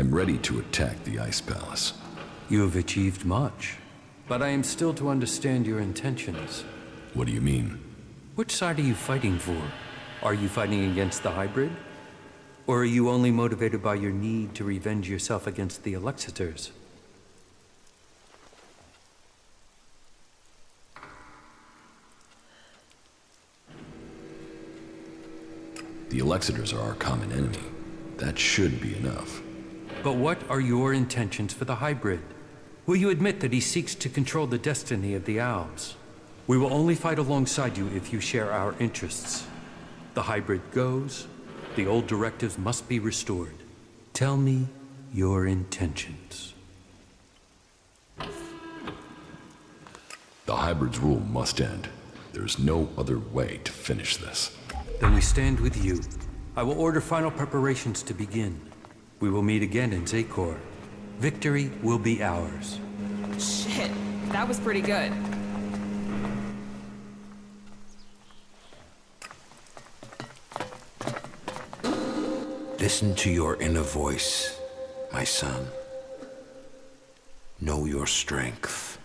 I'm ready to attack the Ice Palace. You have achieved much, but I am still to understand your intentions. What do you mean? Which side are you fighting for? Are you fighting against the hybrid? Or are you only motivated by your need to revenge yourself against the Alexiters? The Alexiters are our common enemy. That should be enough. But what are your intentions for the hybrid? Will you admit that he seeks to control the destiny of the Alps? We will only fight alongside you if you share our interests. The hybrid goes, the old directives must be restored. Tell me your intentions. The hybrid's rule must end. There's no other way to finish this. Then we stand with you. I will order final preparations to begin. We will meet again in Zakor. Victory will be ours. Shit, that was pretty good. Listen to your inner voice, my son. Know your strength.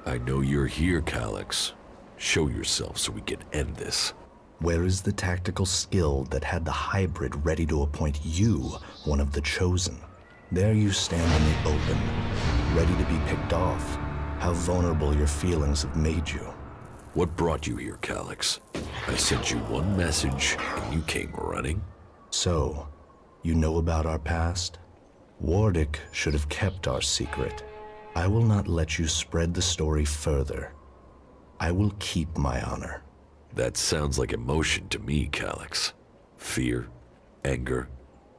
I know you're here, Elex. Show yourself so we can end this. Where is the tactical skill that had the hybrid ready to appoint you one of the chosen? There you stand in the open, ready to be picked off. How vulnerable your feelings have made you. What brought you here, Elex? I sent you one message, and you came running? So, you know about our past? Wardick should have kept our secret. I will not let you spread the story further. I will keep my honor. That sounds like emotion to me, Elex. Fear, anger,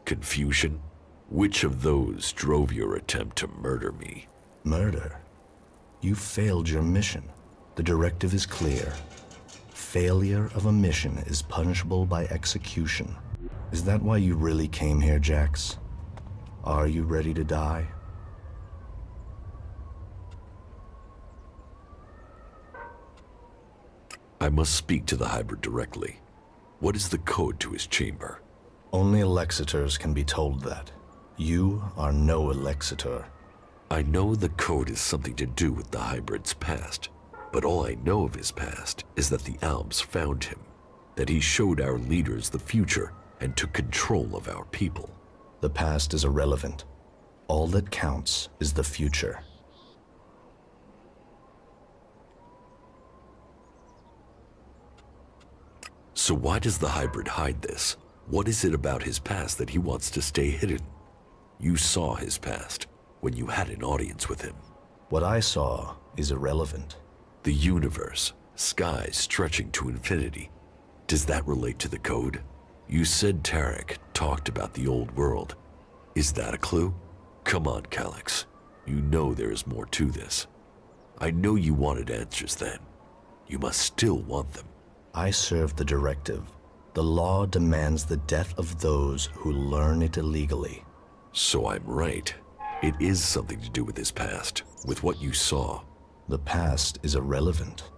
confusion. Which of those drove your attempt to murder me? Murder? You failed your mission. The directive is clear. Failure of a mission is punishable by execution. Is that why you really came here, Jax? Are you ready to die? I must speak to the hybrid directly. What is the code to his chamber? Only Alexiters can be told that. You are no Alexitor. I know the code has something to do with the hybrid's past, but all I know of his past is that the Alps found him, that he showed our leaders the future and took control of our people. The past is irrelevant. All that counts is the future. So why does the hybrid hide this? What is it about his past that he wants to stay hidden? You saw his past when you had an audience with him. What I saw is irrelevant. The universe, skies stretching to infinity. Does that relate to the code? You said Tarek talked about the old world. Is that a clue? Come on, Elex. You know there is more to this. I know you wanted answers then. You must still want them. I serve the directive. The law demands the death of those who learn it illegally. So I'm right. It is something to do with his past, with what you saw. The past is irrelevant.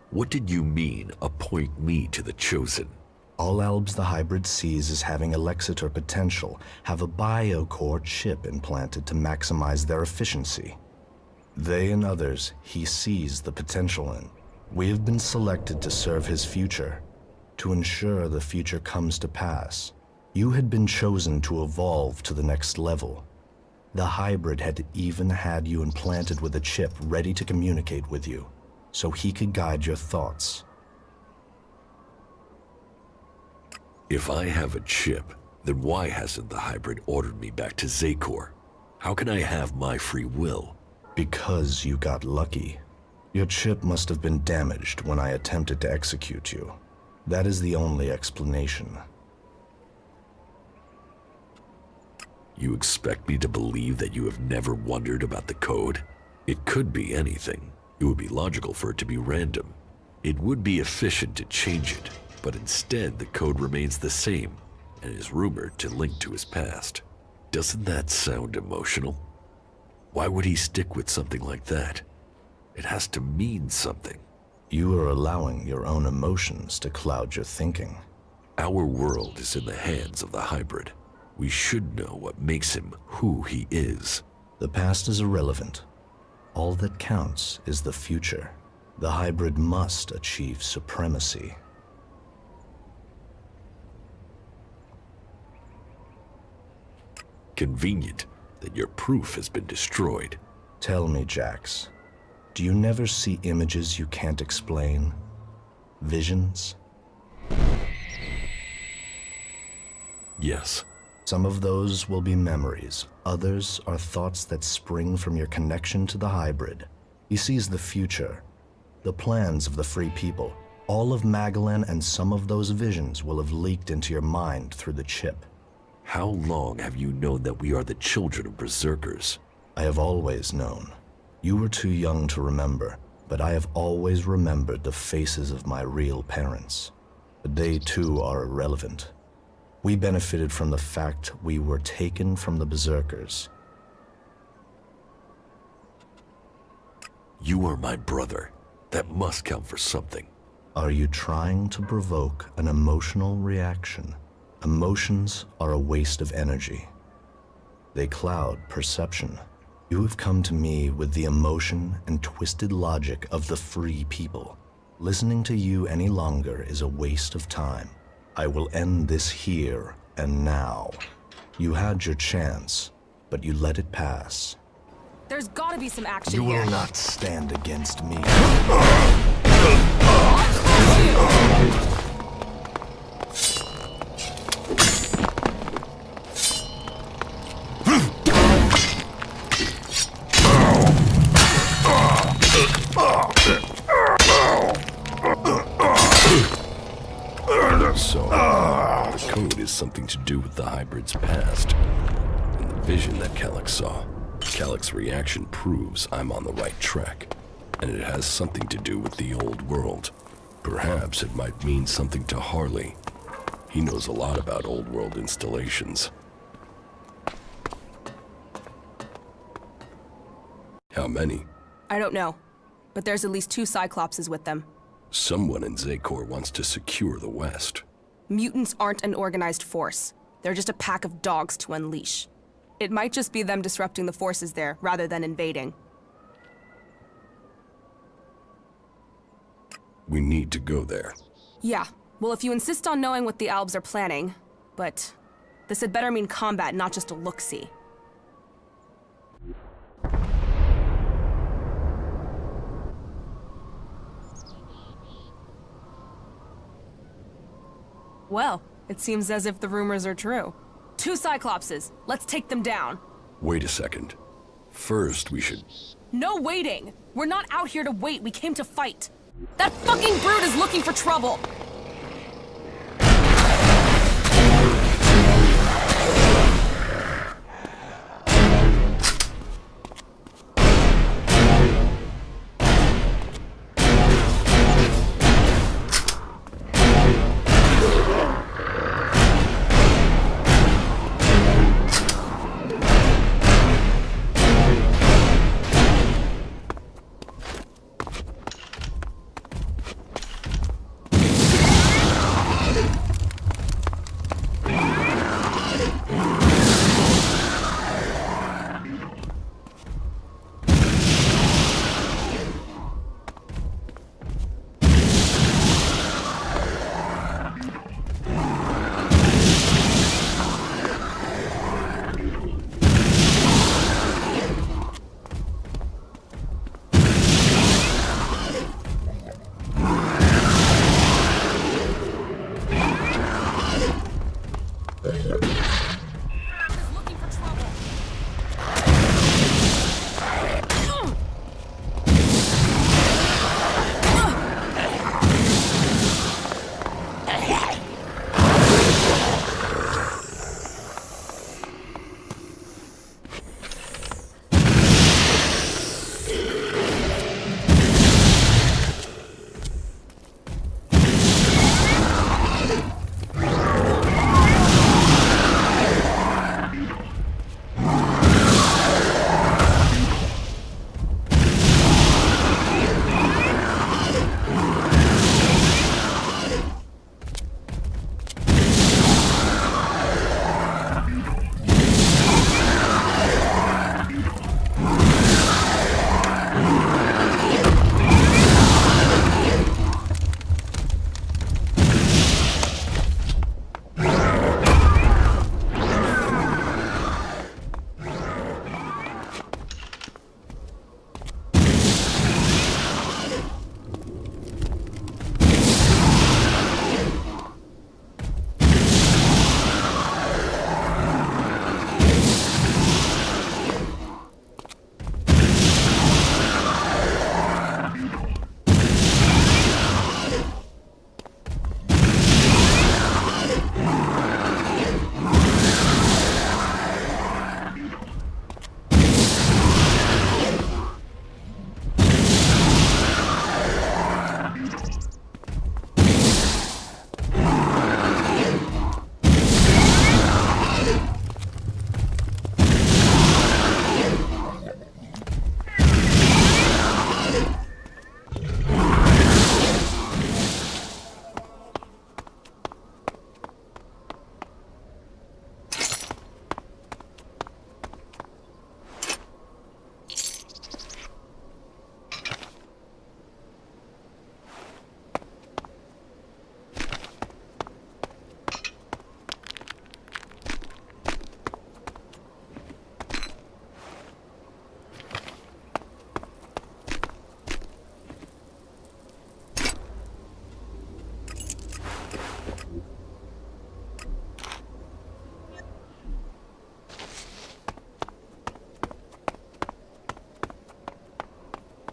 What did you mean, appoint me to the chosen? All Albs the hybrid sees as having Alexitor potential have a biocore chip implanted to maximize their efficiency. They and others he sees the potential in. We have been selected to serve his future, to ensure the future comes to pass. You had been chosen to evolve to the next level. The hybrid had even had you implanted with a chip ready to communicate with you. so he could guide your thoughts. If I have a chip, then why hasn't the hybrid ordered me back to Zakor? How can I have my free will? Because you got lucky. Your chip must have been damaged when I attempted to execute you. That is the only explanation. You expect me to believe that you have never wondered about the code? It could be anything. It would be logical for it to be random. It would be efficient to change it, but instead the code remains the same and is rumored to link to his past. Doesn't that sound emotional? Why would he stick with something like that? It has to mean something. You are allowing your own emotions to cloud your thinking. Our world is in the hands of the hybrid. We should know what makes him who he is. The past is irrelevant. All that counts is the future. The hybrid must achieve supremacy. Convenient that your proof has been destroyed. Tell me, Jax, do you never see images you can't explain? Visions? Yes. Some of those will be memories. Others are thoughts that spring from your connection to the hybrid. He sees the future, the plans of the free people. All of Magellan and some of those visions will have leaked into your mind through the chip. How long have you known that we are the children of berserkers? I have always known. You were too young to remember, but I have always remembered the faces of my real parents. But they too are irrelevant. We benefited from the fact we were taken from the berserkers. You are my brother. That must count for something. Are you trying to provoke an emotional reaction? Emotions are a waste of energy. They cloud perception. You have come to me with the emotion and twisted logic of the free people. Listening to you any longer is a waste of time. I will end this here and now. You had your chance, but you let it pass. There's gotta be some action You here. will not stand against me. So, the code is something to do with the hybrid's past. And the vision that Calyx saw. Calyx's reaction proves I'm on the right track. And it has something to do with the old world. Perhaps it might mean something to Harley. He knows a lot about old world installations. How many? I don't know, but there's at least 2 Cyclopses with them. Someone in Zakor wants to secure the West. Mutants aren't an organized force. They're just a pack of dogs to unleash. It might just be them disrupting the forces there, rather than invading. We need to go there. Yeah, well, if you insist on knowing what the Albs are planning, but this had better mean combat, not just a look-see. Well, it seems as if the rumors are true. 2 Cyclopses. Let's take them down. Wait a second. First, we should... No waiting! We're not out here to wait, we came to fight. That fucking brute is looking for trouble!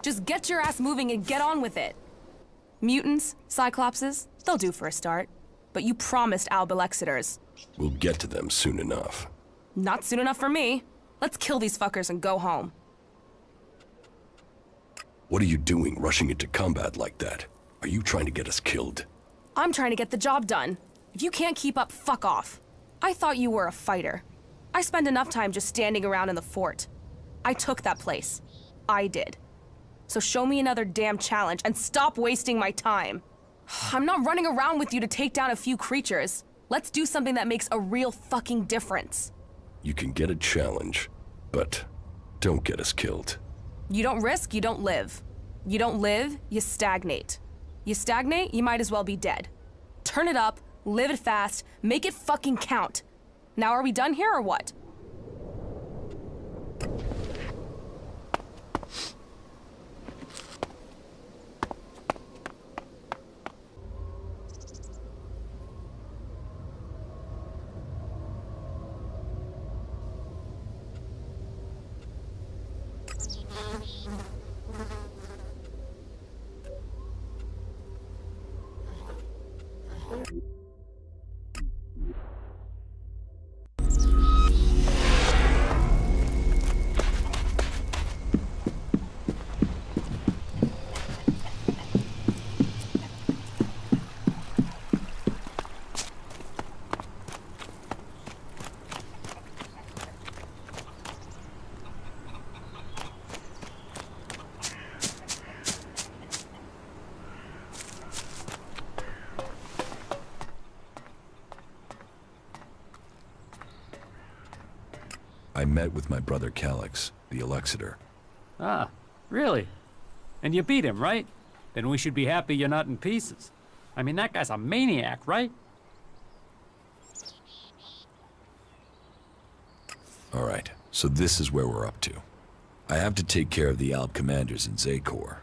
Just get your ass moving and get on with it. Mutants, Cyclopses, they'll do for a start. But you promised Albilexiters. We'll get to them soon enough. Not soon enough for me. Let's kill these fuckers and go home. What are you doing rushing into combat like that? Are you trying to get us killed? I'm trying to get the job done. If you can't keep up, fuck off. I thought you were a fighter. I spend enough time just standing around in the fort. I took that place. I did. So show me another damn challenge and stop wasting my time. I'm not running around with you to take down a few creatures. Let's do something that makes a real fucking difference. You can get a challenge, but don't get us killed. You don't risk, you don't live. You don't live, you stagnate. You stagnate, you might as well be dead. Turn it up, live it fast, make it fucking count. Now are we done here or what? I met with my brother Elex, the Elexiter. Ah, really? And you beat him, right? Then we should be happy you're not in pieces. I mean, that guy's a maniac, right? All right, so this is where we're up to. I have to take care of the Alb commanders in Zakor.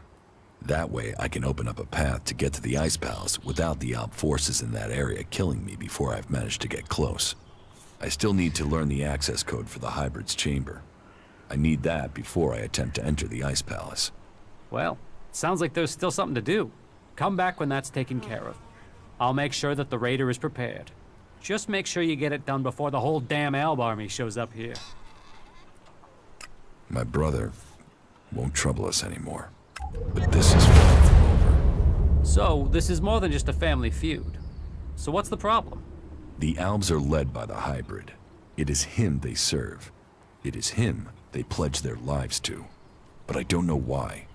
That way, I can open up a path to get to the Ice Palace without the Alb forces in that area killing me before I've managed to get close. I still need to learn the access code for the Hybrid's chamber. I need that before I attempt to enter the Ice Palace. Well, sounds like there's still something to do. Come back when that's taken care of. I'll make sure that the raider is prepared. Just make sure you get it done before the whole damn Alb army shows up here. My brother won't trouble us anymore. But this is far from over. So, this is more than just a family feud. So what's the problem? The Albs are led by the Hybrid. It is him they serve. It is him they pledge their lives to. But I don't know why.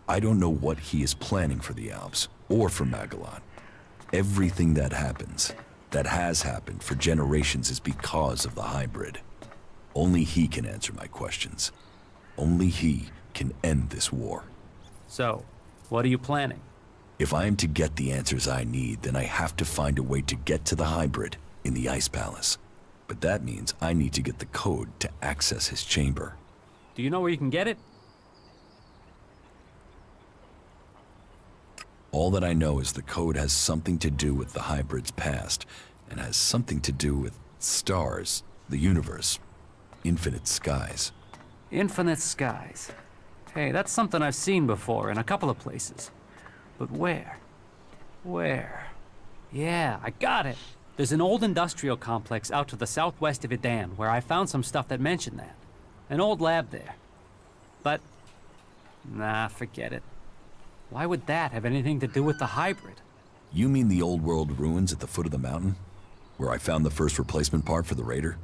I don't know what he is planning for the Albs, or for Magellan. Everything that happens, that has happened for generations, is because of the Hybrid. Only he can answer my questions. Only he can end this war. So, what are you planning? If I am to get the answers I need, then I have to find a way to get to the Hybrid in the Ice Palace. But that means I need to get the code to access his chamber. Do you know where you can get it? All that I know is the code has something to do with the Hybrid's past, and has something to do with stars, the universe, infinite skies. Infinite skies. Hey, that's something I've seen before in a couple of places. But where? Where? Yeah, I got it. There's an old industrial complex out to the southwest of Idan where I found some stuff that mentioned that. An old lab there. But, nah, forget it. Why would that have anything to do with the Hybrid? You mean the old world ruins at the foot of the mountain? Where I found the first replacement part for the Raider?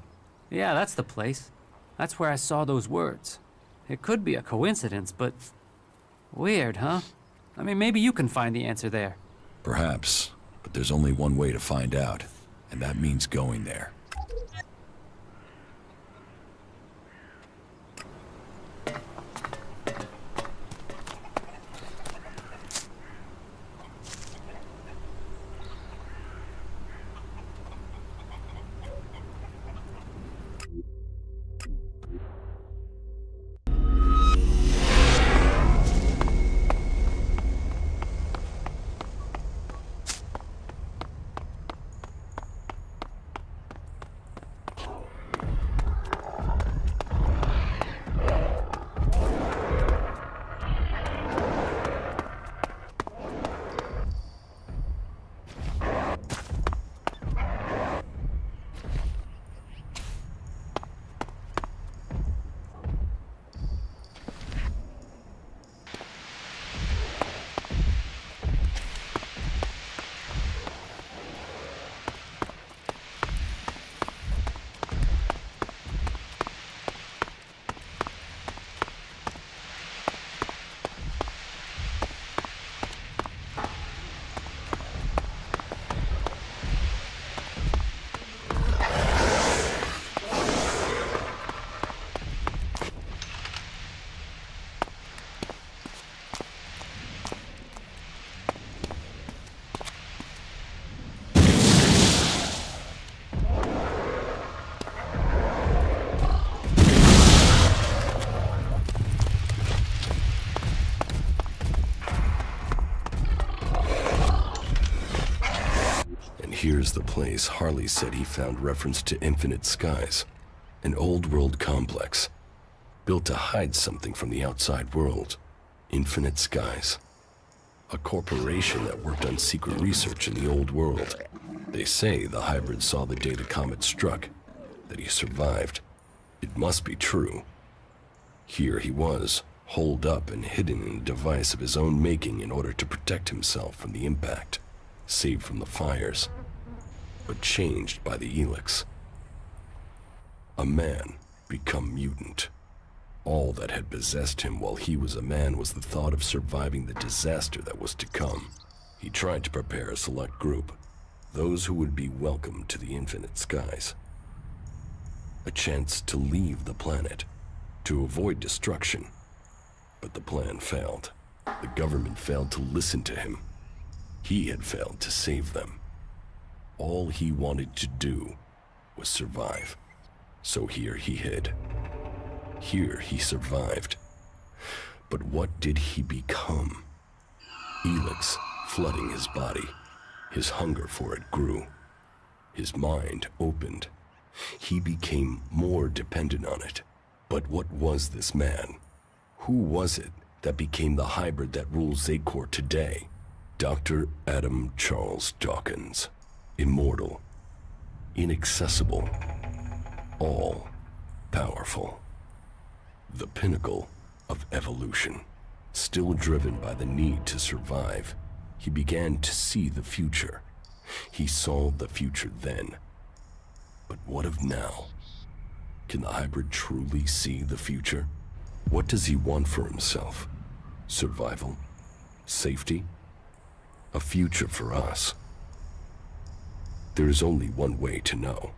Yeah, that's the place. That's where I saw those words. It could be a coincidence, but... weird, huh? I mean, maybe you can find the answer there. Perhaps, but there's only one way to find out, and that means going there. Here's the place Harley said he found reference to Infinite Skies, an old world complex, built to hide something from the outside world. Infinite Skies. A corporation that worked on secret research in the old world. They say the hybrid saw the day the comet struck, that he survived. It must be true. Here he was, holed up and hidden in a device of his own making in order to protect himself from the impact, saved from the fires, but changed by the Elex. A man become mutant. All that had possessed him while he was a man was the thought of surviving the disaster that was to come. He tried to prepare a select group, those who would be welcome to the Infinite Skies. A chance to leave the planet, to avoid destruction. But the plan failed. The government failed to listen to him. He had failed to save them. All he wanted to do was survive. So here he hid. Here he survived. But what did he become? Elex flooding his body. His hunger for it grew. His mind opened. He became more dependent on it. But what was this man? Who was it that became the hybrid that rules Zakor today? Dr. Adam Charles Dawkins. Immortal. Inaccessible. All-powerful. The pinnacle of evolution. Still driven by the need to survive, he began to see the future. He saw the future then. But what of now? Can the hybrid truly see the future? What does he want for himself? Survival? Safety? A future for us? There is only one way to know.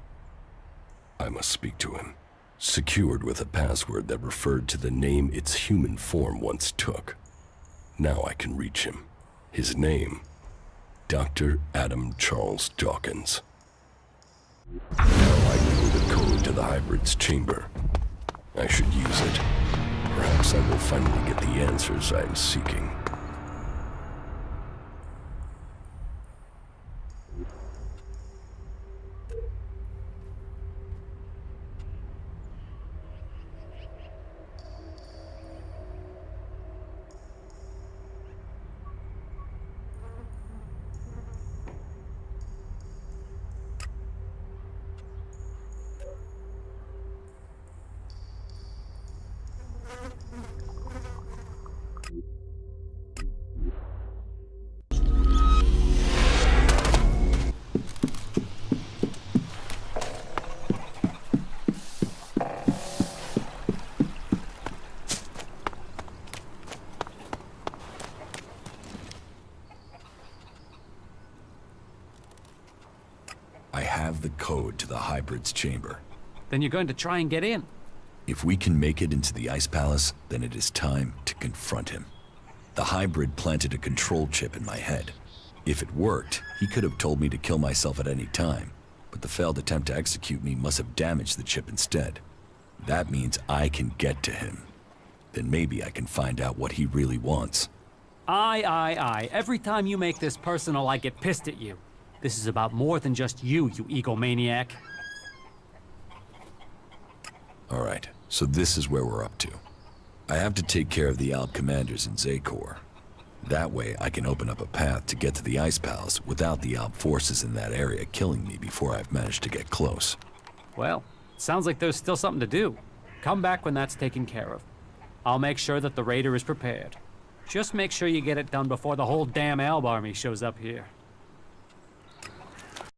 I must speak to him. Secured with a password that referred to the name its human form once took. Now I can reach him. His name, Dr. Adam Charles Dawkins. Now I know the code to the hybrid's chamber. I should use it. Perhaps I will finally get the answers I am seeking. I have the code to the hybrid's chamber. Then you're going to try and get in. If we can make it into the Ice Palace, then it is time to confront him. The hybrid planted a control chip in my head. If it worked, he could have told me to kill myself at any time, but the failed attempt to execute me must have damaged the chip instead. That means I can get to him. Then maybe I can find out what he really wants. Aye. Every time you make this personal, I get pissed at you. This is about more than just you egomaniac. All right, so this is where we're up to. I have to take care of the Alb commanders in Zakor. That way, I can open up a path to get to the Ice Palace without the Alb forces in that area killing me before I've managed to get close. Well, sounds like there's still something to do. Come back when that's taken care of. I'll make sure that the raider is prepared. Just make sure you get it done before the whole damn Alb army shows up here.